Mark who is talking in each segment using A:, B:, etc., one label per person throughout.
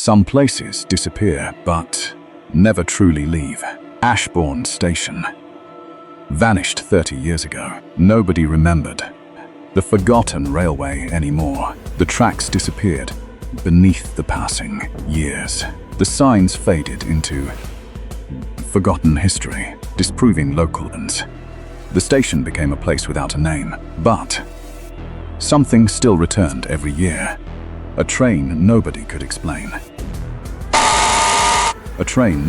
A: Some places disappear, but never truly leave. Ashbourne Station. Vanished 30 years ago. Nobody remembered the forgotten railway anymore. The tracks disappeared beneath the passing years. The signs faded into forgotten history, disproving locals. The station became a place without a name, but something still returned every year. A train nobody could explain. A train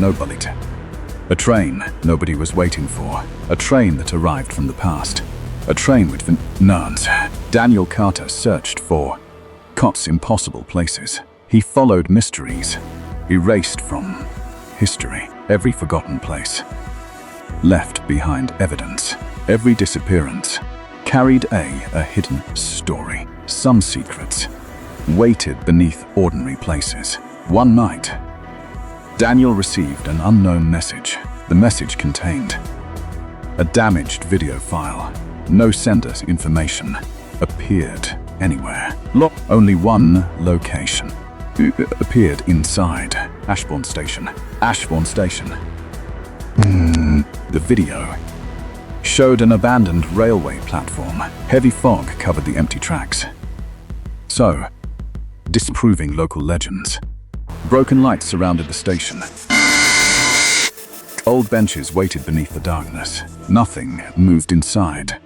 A: nobody was waiting for. A train that arrived from the past. A train with nuns. Daniel Carter searched for Cott's impossible places. He followed mysteries, erased from history. Every forgotten place left behind evidence. Every disappearance carried a hidden story. Some secrets waited beneath ordinary places. One night, Daniel received an unknown message. The message contained a damaged video file. No sender's information appeared anywhere. Only one location appeared inside Ashbourne Station. Ashbourne Station. The video showed an abandoned railway platform. Heavy fog covered the empty tracks. So, disproving local legends. Broken lights surrounded the station. Old benches waited beneath the darkness. Nothing moved inside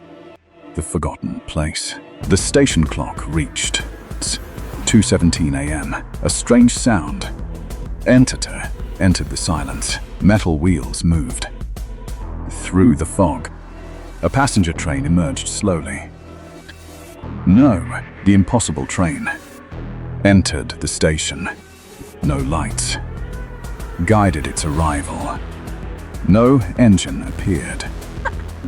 A: the forgotten place. The station clock reached 2:17 a.m. A strange sound entered the silence. Metal wheels moved through the fog. A passenger train emerged slowly. No, the impossible train entered the station. No lights guided its arrival. No engine appeared.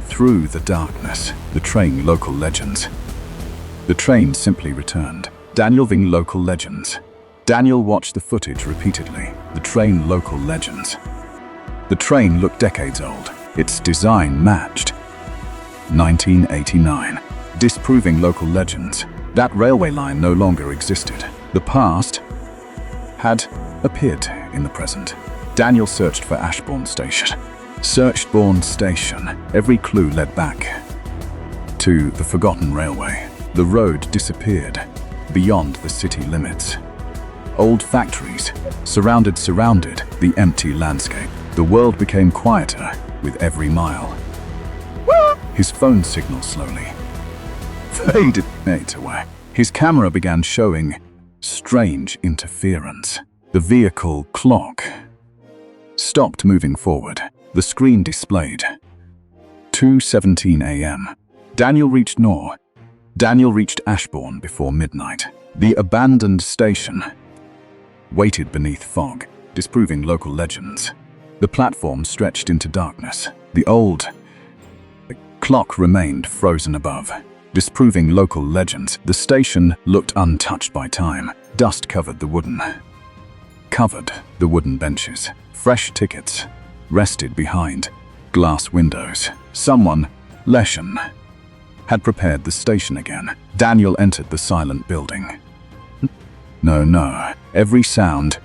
A: Through the darkness, the train local legends. The train simply returned. Daniel Ving local legends. Daniel watched the footage repeatedly. The train local legends. The train looked decades old. Its design matched 1989. Disproving local legends. That railway line no longer existed. The past had appeared in the present. Daniel searched for Ashbourne Station. Bourne Station. Every clue led back to the forgotten railway. The road disappeared beyond the city limits. Old factories surrounded the empty landscape. The world became quieter with every mile. His phone signal slowly faded away. His camera began showing strange interference. The vehicle clock stopped moving forward. The screen displayed 2:17 a.m. Daniel reached Ashbourne before midnight. The abandoned station waited beneath fog, disproving local legends. The platform stretched into darkness. The old clock remained frozen above, disproving local legends. The station looked untouched by time. Dust covered the wooden benches. Fresh tickets rested behind glass windows. Someone, Leshan, had prepared the station again. Daniel entered the silent building. No. Every sound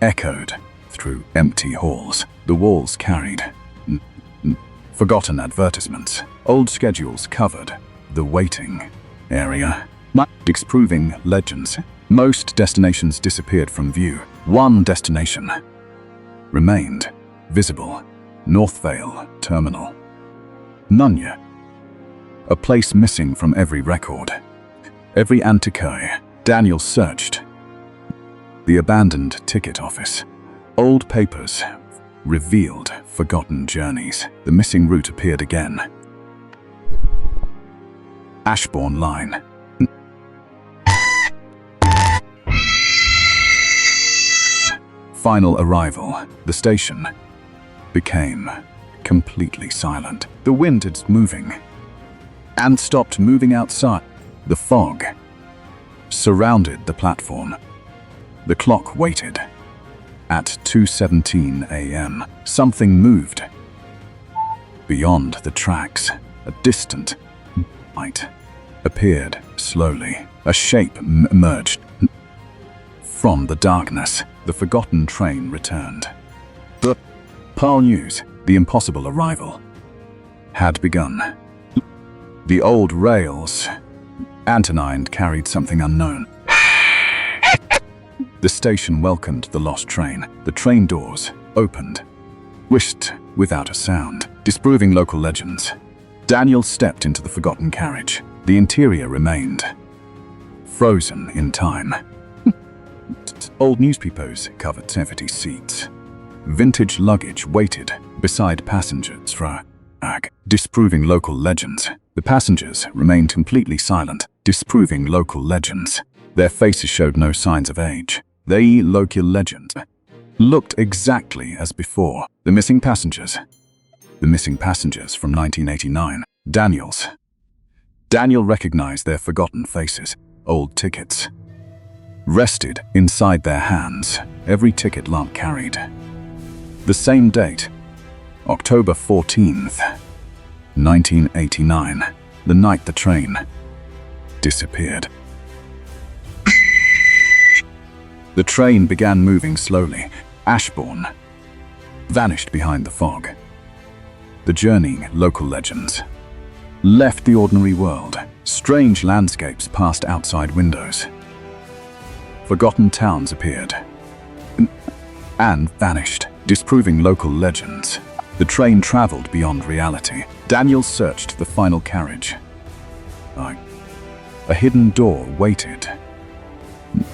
A: echoed through empty halls. The walls carried forgotten advertisements. Old schedules covered the waiting area. Disproving legends. Most destinations disappeared from view. One destination remained visible. North Vale Terminal. Nunya. A place missing from every record. Every antiquary. Daniel searched the abandoned ticket office. Old papers revealed forgotten journeys. The missing route appeared again. Ashbourne Line. Final arrival. The station became completely silent. The wind had moving and stopped moving outside. The fog surrounded the platform. The clock waited. At 2:17 a.m., something moved beyond the tracks. A distant light appeared slowly. A shape emerged from the darkness. the forgotten train returned. The Pearl news, the impossible arrival, had begun. The old rails, Antonine carried something unknown. The station welcomed the lost train. The train doors opened, whished without a sound, disproving local legends. Daniel stepped into the forgotten carriage. The interior remained frozen in time. Old newspapers covered empty seats. Vintage luggage waited beside passengers for disproving local legends. The passengers remained completely silent, disproving local legends. Their faces showed no signs of age. They local legends looked exactly as before. The missing passengers from 1989. Daniel recognized their forgotten faces. Old tickets rested inside their hands. Every ticket lump carried the same date, October 14th, 1989, the night the train disappeared. The train began moving slowly. Ashbourne vanished behind the fog. The journeying local legends left the ordinary world. Strange landscapes passed outside windows. Forgotten towns appeared and vanished, disproving local legends. The train traveled beyond reality. Daniel searched the final carriage. A hidden door waited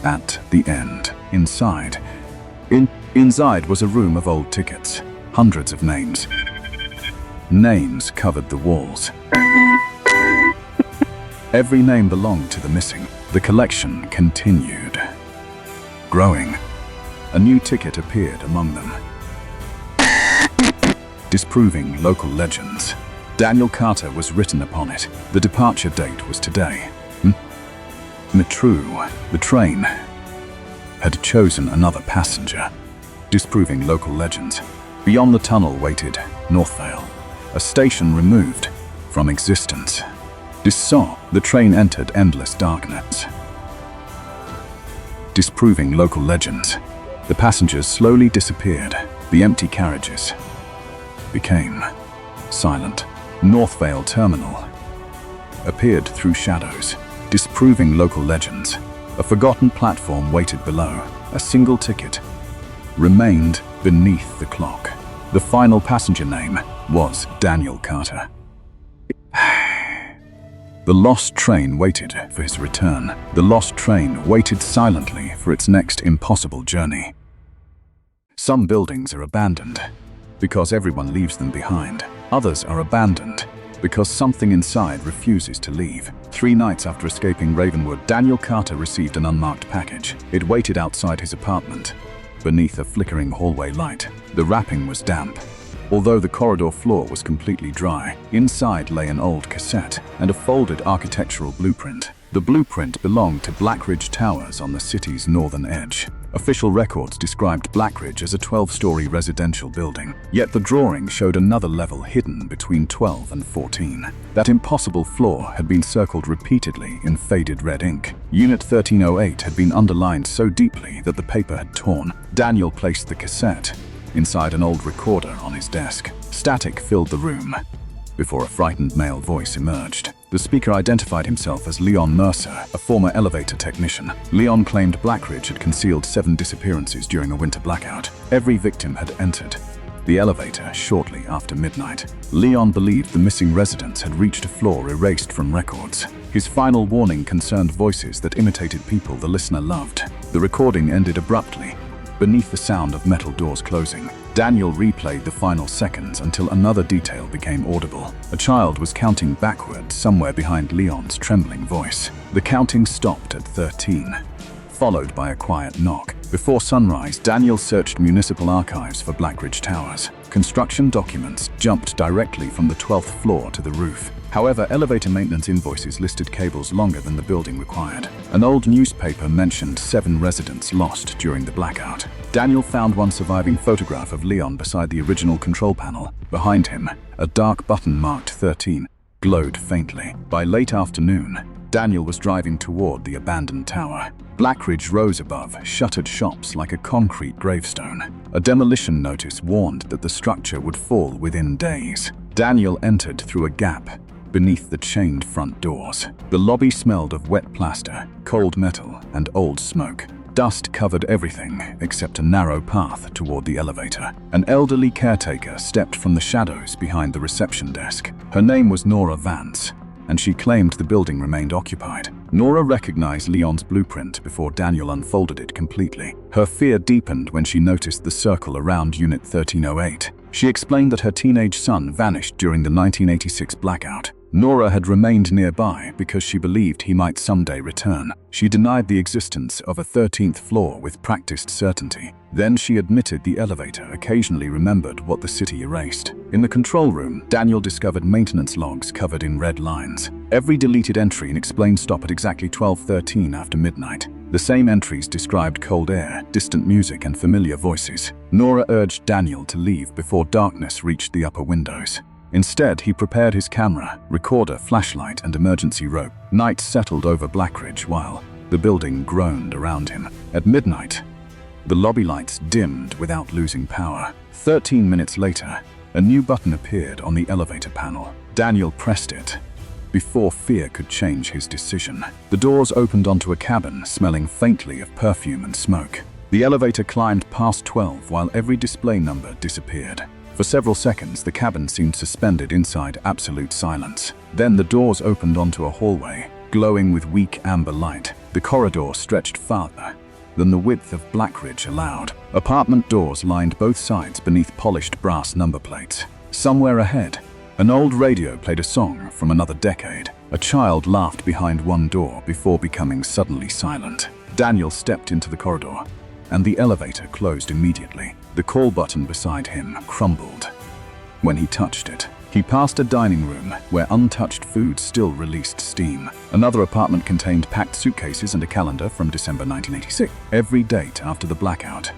A: at the end. Inside was a room of old tickets. Hundreds of names. Names covered the walls. Every name belonged to the missing. The collection continued growing. A new ticket appeared among them, disproving local legends. Daniel Carter was written upon it. The departure date was today. True, the train had chosen another passenger, disproving local legends. Beyond the tunnel waited Northvale, a station removed from existence. The train entered endless darkness, disproving local legends. The passengers slowly disappeared. The empty carriages became silent. Northvale Terminal appeared through shadows, disproving local legends. A forgotten platform waited below. A single ticket remained beneath the clock. The final passenger name was Daniel Carter. The lost train waited for his return. The lost train waited silently for its next impossible journey. Some buildings are abandoned because everyone leaves them behind. Others are abandoned because something inside refuses to leave. 3 nights after escaping Ravenwood, Daniel Carter received an unmarked package. It waited outside his apartment, beneath a flickering hallway light. The wrapping was damp, although the corridor floor was completely dry. Inside lay an old cassette and a folded architectural blueprint. The blueprint belonged to Blackridge Towers on the city's northern edge. Official records described Blackridge as a 12-story residential building, yet the drawing showed another level hidden between 12 and 14. That impossible floor had been circled repeatedly in faded red ink. Unit 1308 had been underlined so deeply that the paper had torn. Daniel placed the cassette inside an old recorder on his desk. Static filled the room before a frightened male voice emerged. The speaker identified himself as Leon Mercer, a former elevator technician. Leon claimed Blackridge had concealed 7 disappearances during a winter blackout. Every victim had entered the elevator shortly after midnight. Leon believed the missing residents had reached a floor erased from records. His final warning concerned voices that imitated people the listener loved. The recording ended abruptly, beneath the sound of metal doors closing. Daniel replayed the final seconds until another detail became audible. A child was counting backward somewhere behind Leon's trembling voice. The counting stopped at 13, followed by a quiet knock. Before sunrise, Daniel searched municipal archives for Blackridge Towers. Construction documents jumped directly from the 12th floor to the roof. However, elevator maintenance invoices listed cables longer than the building required. An old newspaper mentioned 7 residents lost during the blackout. Daniel found one surviving photograph of Leon beside the original control panel. Behind him, a dark button marked 13 glowed faintly. By late afternoon, Daniel was driving toward the abandoned tower. Blackridge rose above, shuttered shops like a concrete gravestone. A demolition notice warned that the structure would fall within days. Daniel entered through a gap beneath the chained front doors. The lobby smelled of wet plaster, cold metal, and old smoke. Dust covered everything except a narrow path toward the elevator. An elderly caretaker stepped from the shadows behind the reception desk. Her name was Nora Vance, and she claimed the building remained occupied. Nora recognized Leon's blueprint before Daniel unfolded it completely. Her fear deepened when she noticed the circle around Unit 1308. She explained that her teenage son vanished during the 1986 blackout. Nora had remained nearby because she believed he might someday return. She denied the existence of a 13th floor with practiced certainty. Then she admitted the elevator occasionally remembered what the city erased. In the control room, Daniel discovered maintenance logs covered in red lines. Every deleted entry explained stop at exactly 12:13 after midnight. The same entries described cold air, distant music, and familiar voices. Nora urged Daniel to leave before darkness reached the upper windows. Instead, he prepared his camera, recorder, flashlight, and emergency rope. Night settled over Blackridge while the building groaned around him. At midnight, the lobby lights dimmed without losing power. 13 minutes later, a new button appeared on the elevator panel. Daniel pressed it before fear could change his decision. The doors opened onto a cabin smelling faintly of perfume and smoke. The elevator climbed past 12 while every display number disappeared. For several seconds, the cabin seemed suspended inside absolute silence. Then the doors opened onto a hallway, glowing with weak amber light. The corridor stretched farther than the width of Blackridge allowed. Apartment doors lined both sides beneath polished brass number plates. Somewhere ahead, an old radio played a song from another decade. A child laughed behind one door before becoming suddenly silent. Daniel stepped into the corridor, and the elevator closed immediately. The call button beside him crumbled when he touched it. He passed a dining room where untouched food still released steam. Another apartment contained packed suitcases and a calendar from December 1986. Every date after the blackout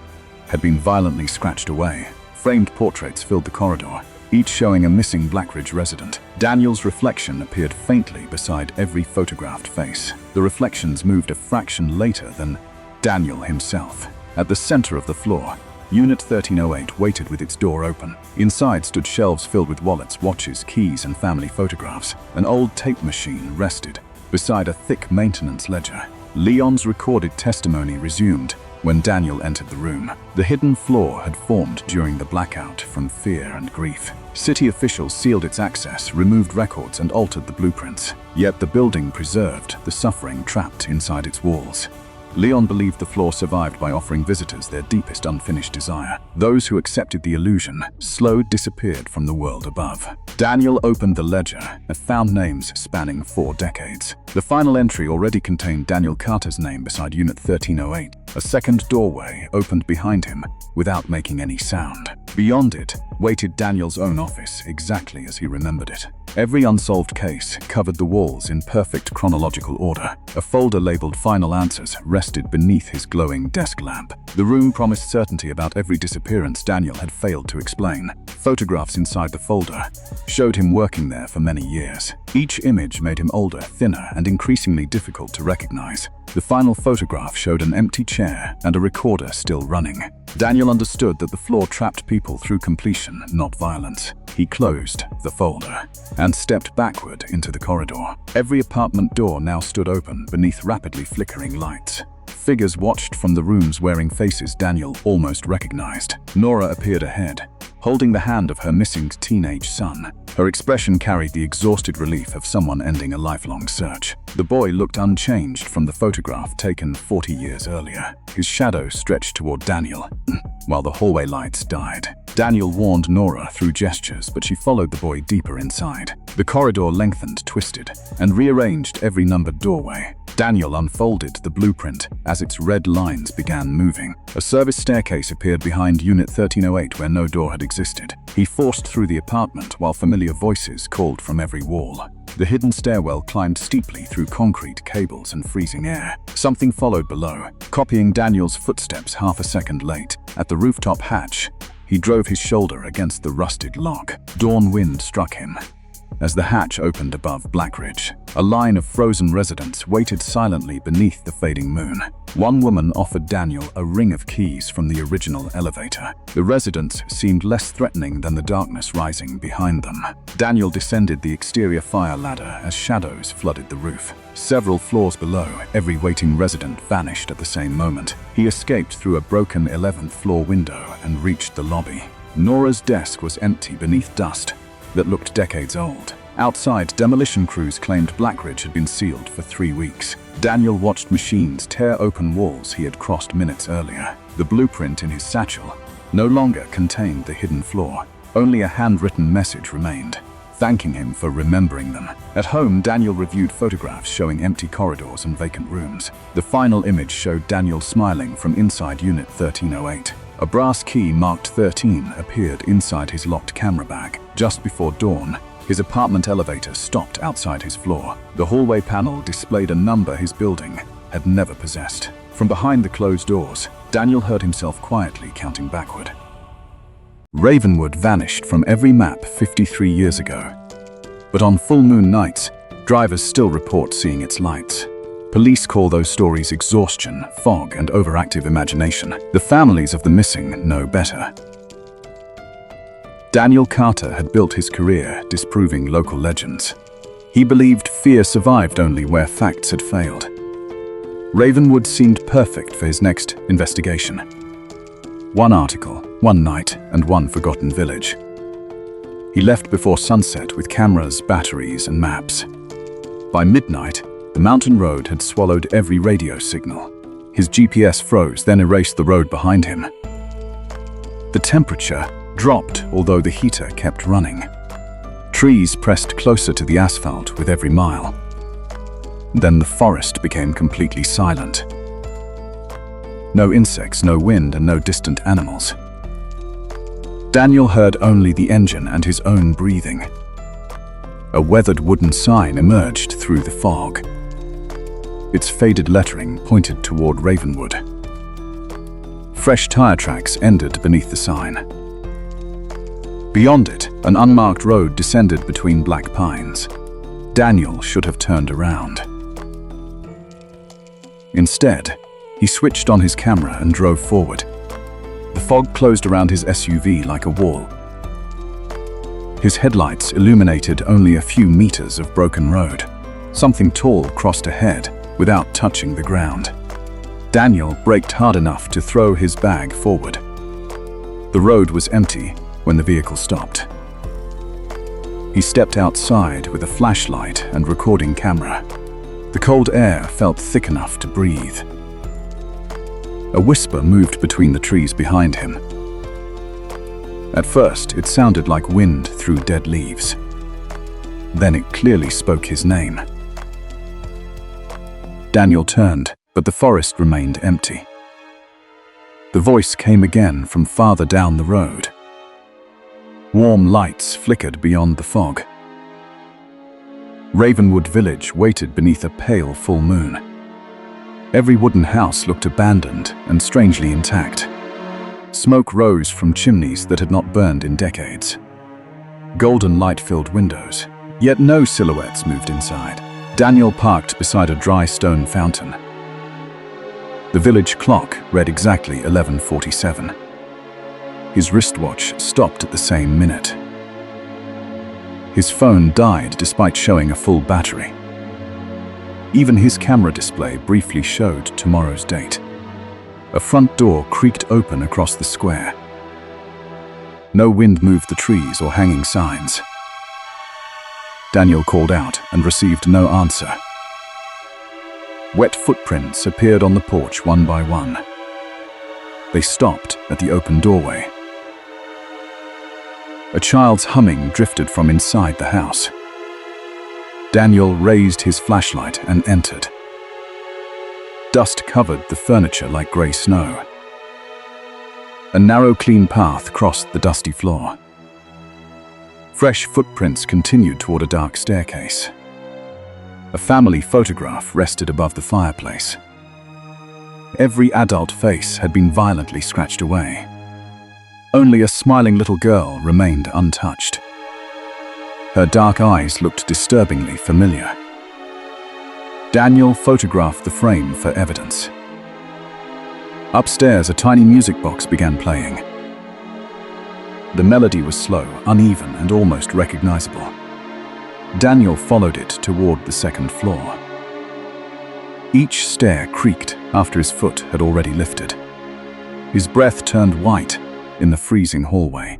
A: had been violently scratched away. Framed portraits filled the corridor, each showing a missing Blackridge resident. Daniel's reflection appeared faintly beside every photographed face. The reflections moved a fraction later than Daniel himself. At the center of the floor, Unit 1308 waited with its door open. Inside stood shelves filled with wallets, watches, keys, and family photographs. An old tape machine rested beside a thick maintenance ledger. Leon's recorded testimony resumed when Daniel entered the room. The hidden floor had formed during the blackout from fear and grief. City officials sealed its access, removed records, and altered the blueprints. Yet the building preserved the suffering trapped inside its walls. Leon believed the floor survived by offering visitors their deepest unfinished desire. Those who accepted the illusion slowly disappeared from the world above. Daniel opened the ledger and found names spanning 4 decades. The final entry already contained Daniel Carter's name beside Unit 1308. A second doorway opened behind him without making any sound. Beyond it waited Daniel's own office, exactly as he remembered it. Every unsolved case covered the walls in perfect chronological order. A folder labeled Final Answers rested beneath his glowing desk lamp. The room promised certainty about every disappearance Daniel had failed to explain. Photographs inside the folder showed him working there for many years. Each image made him older, thinner, and increasingly difficult to recognize. The final photograph showed an empty chair and a recorder still running. Daniel understood that the floor trapped people through completion, not violence. He closed the folder and stepped backward into the corridor. Every apartment door now stood open beneath rapidly flickering lights. Figures watched from the rooms wearing faces Daniel almost recognized. Nora appeared ahead, holding the hand of her missing teenage son. Her expression carried the exhausted relief of someone ending a lifelong search. The boy looked unchanged from the photograph taken 40 years earlier. His shadow stretched toward Daniel, while the hallway lights died. Daniel warned Nora through gestures, but she followed the boy deeper inside. The corridor lengthened, twisted, and rearranged every numbered doorway. Daniel unfolded the blueprint as its red lines began moving. A service staircase appeared behind Unit 1308 where no door had existed. He forced through the apartment while familiar voices called from every wall. The hidden stairwell climbed steeply through concrete, cables, and freezing air. Something followed below, copying Daniel's footsteps half a second late. At the rooftop hatch, he drove his shoulder against the rusted lock. Dawn wind struck him, As the hatch opened above Blackridge, a line of frozen residents waited silently beneath the fading moon. One woman offered Daniel a ring of keys from the original elevator. The residents seemed less threatening than the darkness rising behind them. Daniel descended the exterior fire ladder as shadows flooded the roof. Several floors below, every waiting resident vanished at the same moment. He escaped through a broken 11th floor window and reached the lobby. Nora's desk was empty beneath dust that looked decades old. Outside, demolition crews claimed Blackridge had been sealed for 3 weeks. Daniel watched machines tear open walls he had crossed minutes earlier. The blueprint in his satchel no longer contained the hidden floor. Only a handwritten message remained, thanking him for remembering them. At home, Daniel reviewed photographs showing empty corridors and vacant rooms. The final image showed Daniel smiling from inside Unit 1308. A brass key marked 13 appeared inside his locked camera bag. Just before dawn, his apartment elevator stopped outside his floor. The hallway panel displayed a number his building had never possessed. From behind the closed doors, Daniel heard himself quietly counting backward. Ravenwood vanished from every map 53 years ago. But on full moon nights, drivers still report seeing its lights. Police call those stories exhaustion, fog, and overactive imagination. The families of the missing know better. Daniel Carter had built his career disproving local legends. He believed fear survived only where facts had failed. Ravenwood seemed perfect for his next investigation. One article, one night, and one forgotten village. He left before sunset with cameras, batteries, and maps. By midnight, the mountain road had swallowed every radio signal. His GPS froze, then erased the road behind him. The temperature dropped, although the heater kept running. Trees pressed closer to the asphalt with every mile. Then the forest became completely silent. No insects, no wind, and no distant animals. Daniel heard only the engine and his own breathing. A weathered wooden sign emerged through the fog. Its faded lettering pointed toward Ravenwood. Fresh tire tracks ended beneath the sign. Beyond it, an unmarked road descended between black pines. Daniel should have turned around. Instead, he switched on his camera and drove forward. The fog closed around his SUV like a wall. His headlights illuminated only a few meters of broken road. Something tall crossed ahead without touching the ground. Daniel braked hard enough to throw his bag forward. The road was empty when the vehicle stopped. He stepped outside with a flashlight and recording camera. The cold air felt thick enough to breathe. A whisper moved between the trees behind him. At first, it sounded like wind through dead leaves. Then it clearly spoke his name. Daniel turned, but the forest remained empty. The voice came again from farther down the road. Warm lights flickered beyond the fog. Ravenwood Village waited beneath a pale full moon. Every wooden house looked abandoned and strangely intact. Smoke rose from chimneys that had not burned in decades. Golden light-filled windows, yet no silhouettes moved inside. Daniel parked beside a dry stone fountain. The village clock read exactly 11:47. His wristwatch stopped at the same minute. His phone died despite showing a full battery. Even his camera display briefly showed tomorrow's date. A front door creaked open across the square. No wind moved the trees or hanging signs. Daniel called out and received no answer. Wet footprints appeared on the porch one by one. They stopped at the open doorway. A child's humming drifted from inside the house. Daniel raised his flashlight and entered. Dust covered the furniture like grey snow. A narrow, clean path crossed the dusty floor. Fresh footprints continued toward a dark staircase. A family photograph rested above the fireplace. Every adult face had been violently scratched away. Only a smiling little girl remained untouched. Her dark eyes looked disturbingly familiar. Daniel photographed the frame for evidence. Upstairs, a tiny music box began playing. The melody was slow, uneven, and almost recognizable. Daniel followed it toward the second floor. Each stair creaked after his foot had already lifted. His breath turned white in the freezing hallway.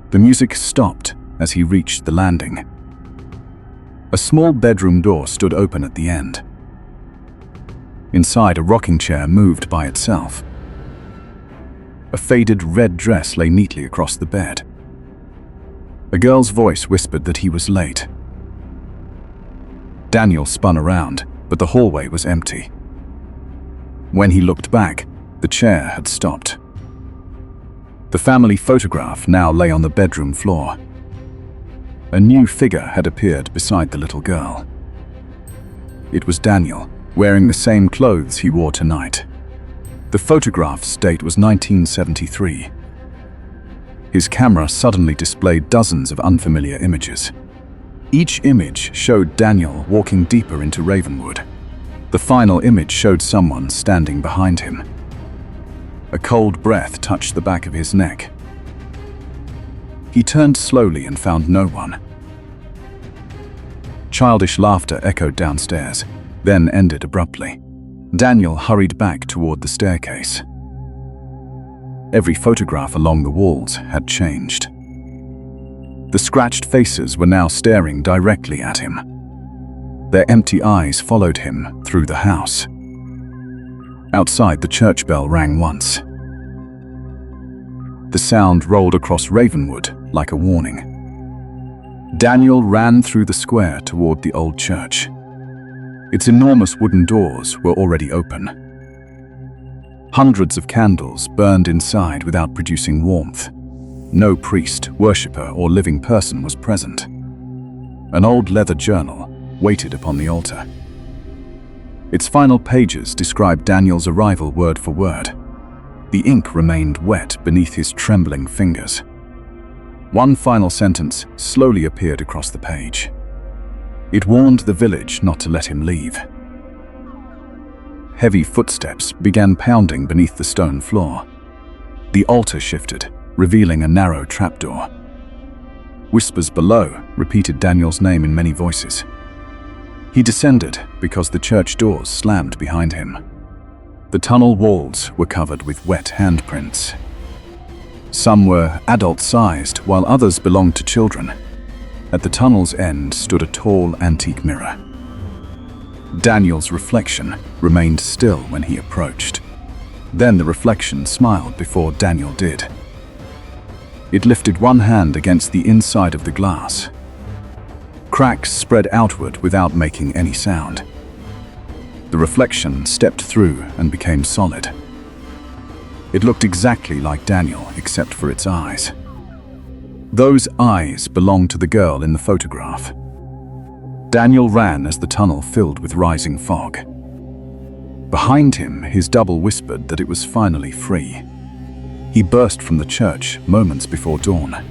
A: The music stopped as he reached the landing. A small bedroom door stood open at the end. Inside, a rocking chair moved by itself. A faded red dress lay neatly across the bed. A girl's voice whispered that he was late. Daniel spun around, but the hallway was empty. When he looked back, the chair had stopped. The family photograph now lay on the bedroom floor. A new figure had appeared beside the little girl. It was Daniel, wearing the same clothes he wore tonight. The photograph's date was 1973. His camera suddenly displayed dozens of unfamiliar images. Each image showed Daniel walking deeper into Ravenwood. The final image showed someone standing behind him. A cold breath touched the back of his neck. He turned slowly and found no one. Childish laughter echoed downstairs, then ended abruptly. Daniel hurried back toward the staircase. Every photograph along the walls had changed. The scratched faces were now staring directly at him. Their empty eyes followed him through the house. Outside, the church bell rang once. The sound rolled across Ravenwood like a warning. Daniel ran through the square toward the old church. Its enormous wooden doors were already open. Hundreds of candles burned inside without producing warmth. No priest, worshipper, or living person was present. An old leather journal waited upon the altar. Its final pages described Daniel's arrival word for word. The ink remained wet beneath his trembling fingers. One final sentence slowly appeared across the page. It warned the village not to let him leave. Heavy footsteps began pounding beneath the stone floor. The altar shifted, revealing a narrow trapdoor. Whispers below repeated Daniel's name in many voices. He descended because the church doors slammed behind him. The tunnel walls were covered with wet handprints. Some were adult-sized, while others belonged to children. At the tunnel's end stood a tall antique mirror. Daniel's reflection remained still when he approached. Then the reflection smiled before Daniel did. It lifted one hand against the inside of the glass. Cracks spread outward without making any sound. The reflection stepped through and became solid. It looked exactly like Daniel, except for its eyes. Those eyes belonged to the girl in the photograph. Daniel ran as the tunnel filled with rising fog. Behind him, his double whispered that it was finally free. He burst from the church moments before dawn.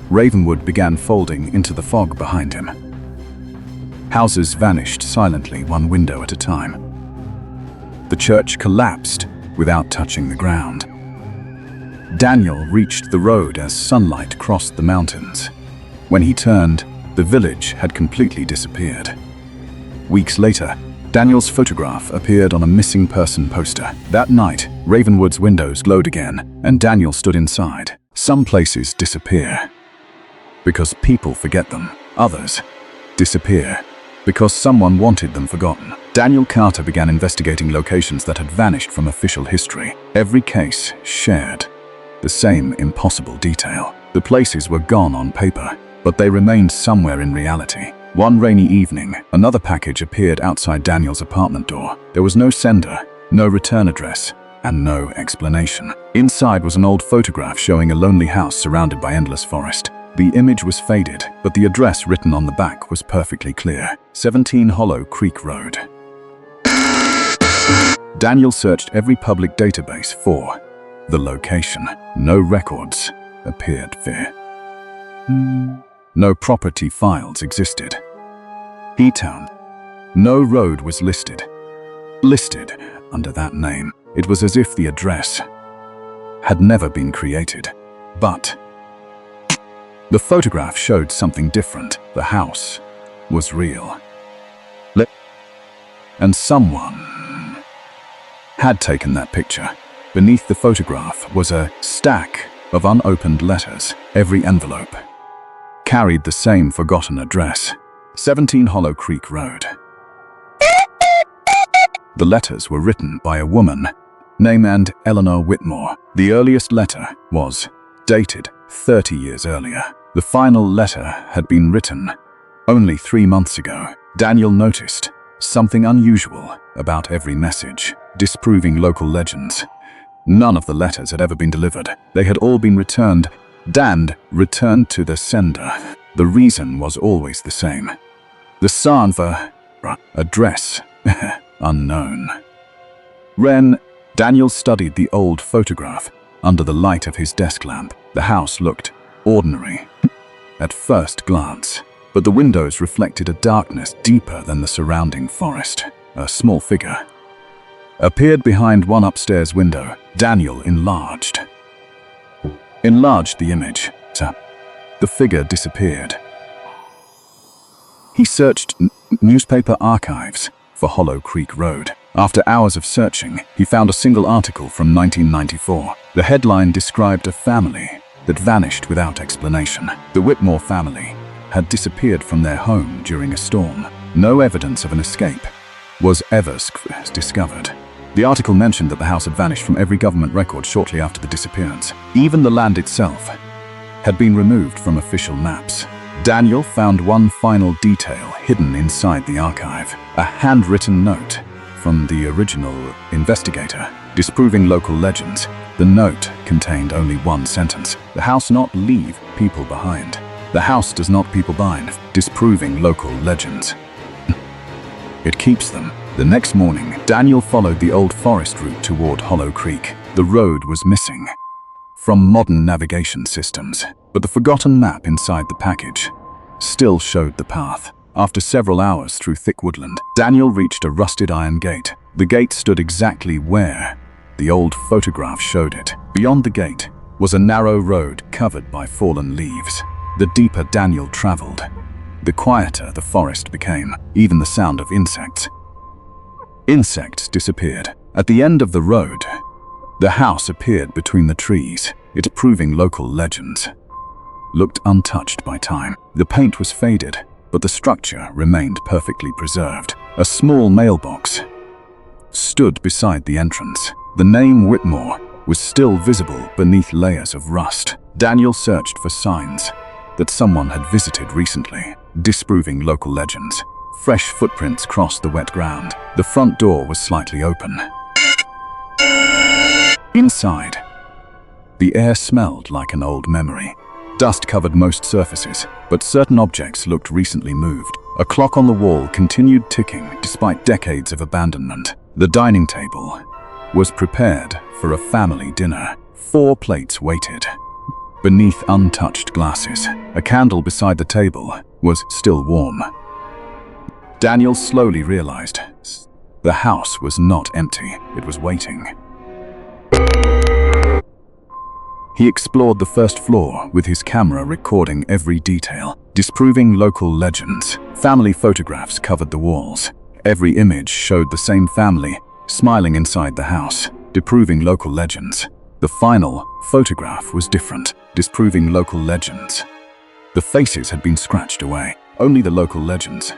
A: Ravenwood began folding into the fog behind him. Houses vanished silently, one window at a time. The church collapsed without touching the ground. Daniel reached the road as sunlight crossed the mountains. When he turned, the village had completely disappeared. Weeks later, Daniel's photograph appeared on a missing person poster. That night, Ravenwood's windows glowed again, and Daniel stood inside. Some places disappear because people forget them. Others disappear because someone wanted them forgotten. Daniel Carter began investigating locations that had vanished from official history. Every case shared the same impossible detail. The places were gone on paper, but they remained somewhere in reality. One rainy evening, another package appeared outside Daniel's apartment door. There was no sender, no return address, and no explanation. Inside was an old photograph showing a lonely house surrounded by endless forest. The image was faded, but the address written on the back was perfectly clear. 17 Hollow Creek Road. Daniel searched every public database for the location. No records appeared there. No property files existed. E-Town. No road was listed under that name. It was as if the address had never been created. But the photograph showed something different. The house was real. And someone had taken that picture. Beneath the photograph was a stack of unopened letters. Every envelope carried the same forgotten address, 17 Hollow Creek Road. The letters were written by a woman named Eleanor Whitmore. The earliest letter was dated 30 years earlier. The final letter had been written only 3 months ago. Daniel noticed something unusual about every message, disproving local legends. None of the letters had ever been delivered. They had all been returned to the sender. The reason was always the same. The Sanva address unknown. Daniel studied the old photograph under the light of his desk lamp. The house looked ordinary at first glance, but the windows reflected a darkness deeper than the surrounding forest. A small figure appeared behind one upstairs window. Daniel enlarged the image. The figure disappeared. He searched newspaper archives for Hollow Creek Road. After hours of searching, he found a single article from 1994. The headline described a family that vanished without explanation. The Whitmore family had disappeared from their home during a storm. No evidence of an escape was ever discovered. The article mentioned that the house had vanished from every government record shortly after the disappearance. Even the land itself had been removed from official maps. Daniel found one final detail hidden inside the archive, a handwritten note from the original investigator, disproving local legends. The note contained only one sentence: "The house not leave people behind. The house does not people bind," disproving local legends. It keeps them. The next morning, Daniel followed the old forest route toward Hollow Creek. The road was missing from modern navigation systems, but the forgotten map inside the package still showed the path. After several hours through thick woodland, Daniel reached a rusted iron gate. The gate stood exactly where the old photograph showed it. Beyond the gate was a narrow road covered by fallen leaves. The deeper Daniel traveled, the quieter the forest became. Even the sound of insects disappeared. At the end of the road, the house appeared between the trees. It, proving local legends, looked untouched by time. The paint was faded, but the structure remained perfectly preserved. A small mailbox stood beside the entrance. The name Whitmore was still visible beneath layers of rust. Daniel searched for signs that someone had visited recently, disproving local legends. Fresh footprints crossed the wet ground. The front door was slightly open. Inside, the air smelled like an old memory. Dust covered most surfaces, but certain objects looked recently moved. A clock on the wall continued ticking despite decades of abandonment. The dining table was prepared for a family dinner. 4 plates waited beneath untouched glasses. A candle beside the table was still warm. Daniel slowly realized the house was not empty. It was waiting. He explored the first floor with his camera, recording every detail, disproving local legends. Family photographs covered the walls. Every image showed the same family smiling inside the house, disproving local legends. The final photograph was different, disproving local legends. The faces had been scratched away. Only the local legends.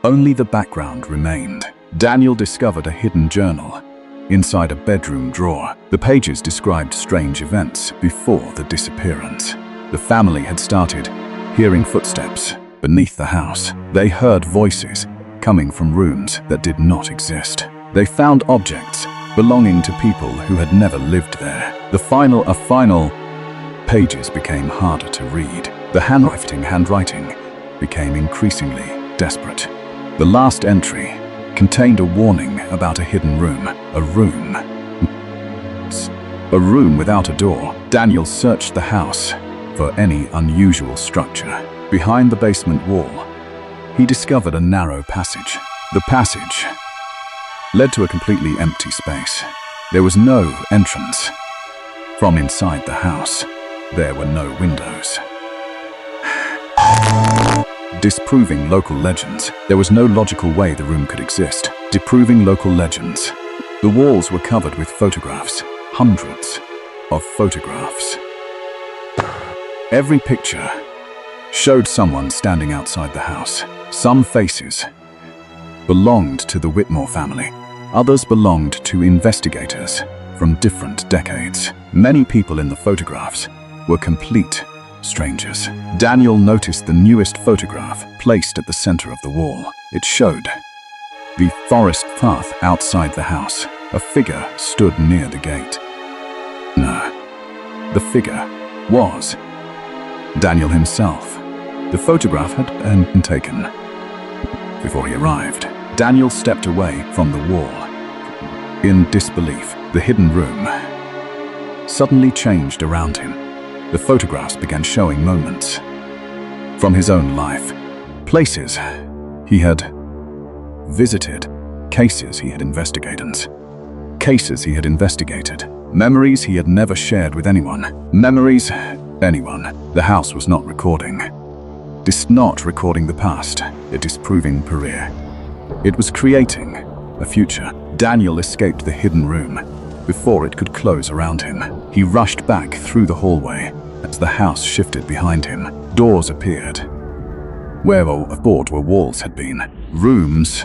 A: Only the background remained. Daniel discovered a hidden journal inside a bedroom drawer. The pages described strange events before the disappearance. The family had started hearing footsteps beneath the house. They heard voices coming from rooms that did not exist. They found objects belonging to people who had never lived there. The final pages became harder to read. The handwriting became increasingly desperate. The last entry contained a warning about a hidden room. A room without a door. Daniel searched the house for any unusual structure. Behind the basement wall, he discovered a narrow passage. The passage led to a completely empty space. There was no entrance. From inside the house, there were no windows. Disproving local legends. There was no logical way the room could exist. Disproving local legends. The walls were covered with photographs, hundreds of photographs. Every picture showed someone standing outside the house. Some faces belonged to the Whitmore family. Others belonged to investigators from different decades. Many people in the photographs were complete strangers. Daniel noticed the newest photograph placed at the center of the wall. It showed the forest path outside the house. A figure stood near the gate. No, the figure was Daniel himself. The photograph had been taken before he arrived. Daniel stepped away from the wall. In disbelief, the hidden room suddenly changed around him. The photographs began showing moments from his own life, places he had visited, cases he had investigated, memories he had never shared with anyone. The house was not recording. Not recording the past, it is proving career. It was creating a future. Daniel escaped the hidden room before it could close around him. He rushed back through the hallway as the house shifted behind him. Doors appeared where walls had been. Rooms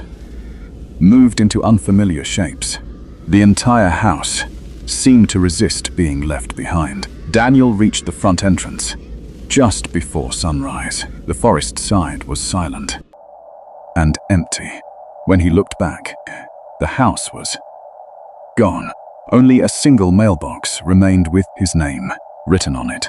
A: moved into unfamiliar shapes. The entire house seemed to resist being left behind. Daniel reached the front entrance just before sunrise. The forest side was silent and empty. When he looked back, the house was gone. Only a single mailbox remained with his name written on it.